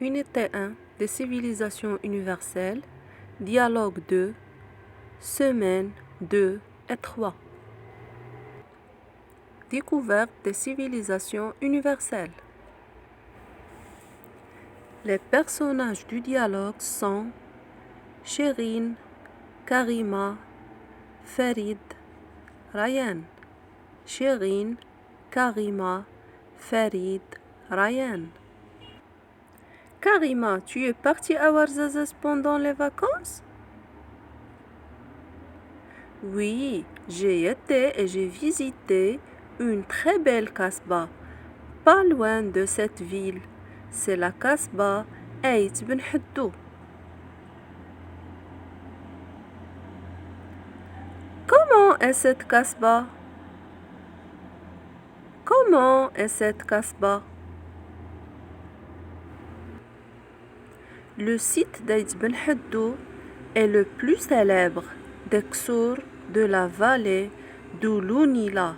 Unité 1 des civilisations universelles, dialogue 2, semaine 2 et 3. Découverte des civilisations universelles. Les personnages du dialogue sont Chérine, Karima, Farid, Ryan. Chérine, Karima, Farid, Ryan. Karima, tu es partie à Ouarzazate pendant les vacances? Oui, j'ai été et j'ai visité une très belle Casbah, pas loin de cette ville. C'est la Casbah Aït Ben Haddou. Comment est cette Casbah? Comment est cette Casbah? Le site d'Aït Ben Haddou est le plus célèbre des Qsour de la vallée d'Oulounila.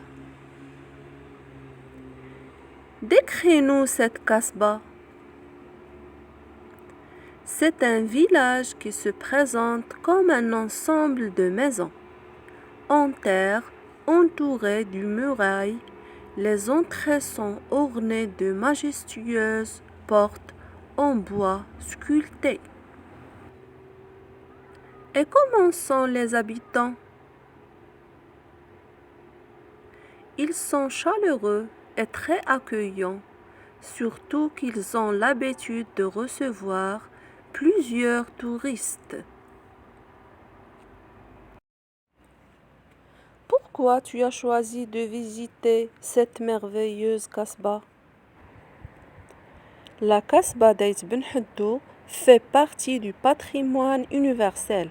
Décris-nous cette Casbah. C'est un village qui se présente comme un ensemble de maisons en terre entourées d'une muraille. Les entrées sont ornées de majestueuses portes en bois sculpté. Et comment sont les habitants? Ils sont chaleureux et très accueillants, surtout qu'ils ont l'habitude de recevoir plusieurs touristes. Pourquoi tu as choisi de visiter cette merveilleuse Casbah? La Casbah d'Aït Ben Haddou fait partie du patrimoine universel.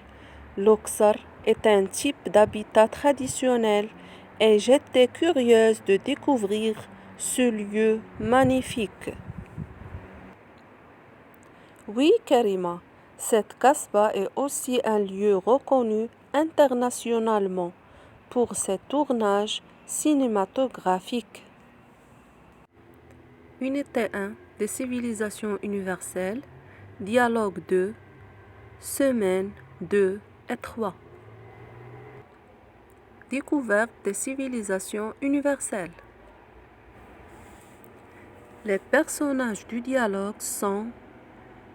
L'Oqsar est un type d'habitat traditionnel et j'étais curieuse de découvrir ce lieu magnifique. Oui, Karima, cette Casbah est aussi un lieu reconnu internationalement pour ses tournages cinématographiques. Unité 1 des civilisations universelles, dialogue 2, semaine 2 et 3. Découverte des civilisations universelles. Les personnages du dialogue sont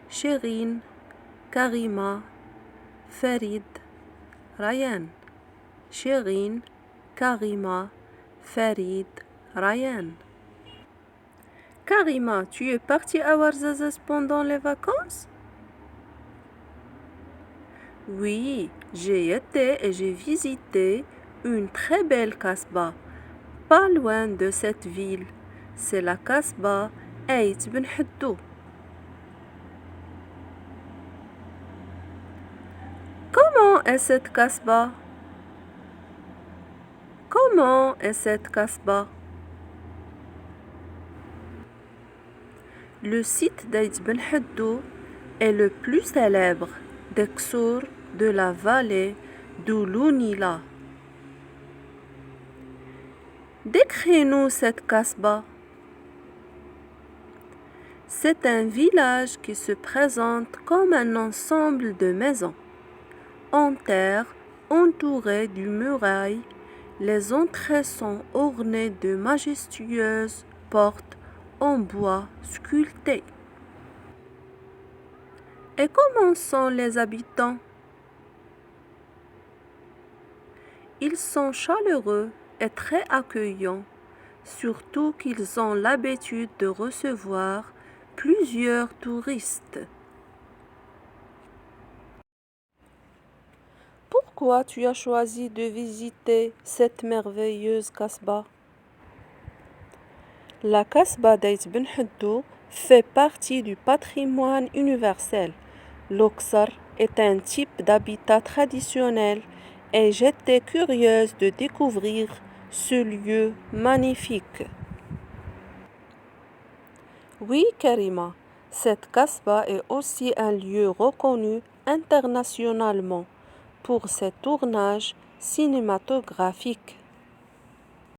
Chérine, Karima, Farid, Ryan. Chérine, Karima, Farid, Ryan. Karima, tu es partie à Ouarzazate pendant les vacances? Oui, j'ai été et j'ai visité une très belle Casbah, pas loin de cette ville. C'est la Casbah Aït Ben Haddou. Comment est cette Casbah? Comment est cette Casbah? Le site d'Aït Ben Haddou est le plus célèbre des Qsour de la vallée d'Oulounila. Décris-nous cette Casbah. C'est un village qui se présente comme un ensemble de maisons en terre entourées d'une muraille. Les entrées sont ornées de majestueuses portes en bois sculpté. Et comment sont les habitants? Ils sont chaleureux et très accueillants, surtout qu'ils ont l'habitude de recevoir plusieurs touristes. Pourquoi tu as choisi de visiter cette merveilleuse Casbah? La Casbah d'Aït Ben Haddou fait partie du patrimoine universel. L'Oqsar est un type d'habitat traditionnel et j'étais curieuse de découvrir ce lieu magnifique. Oui, Karima, cette Casbah est aussi un lieu reconnu internationalement pour ses tournages cinématographiques.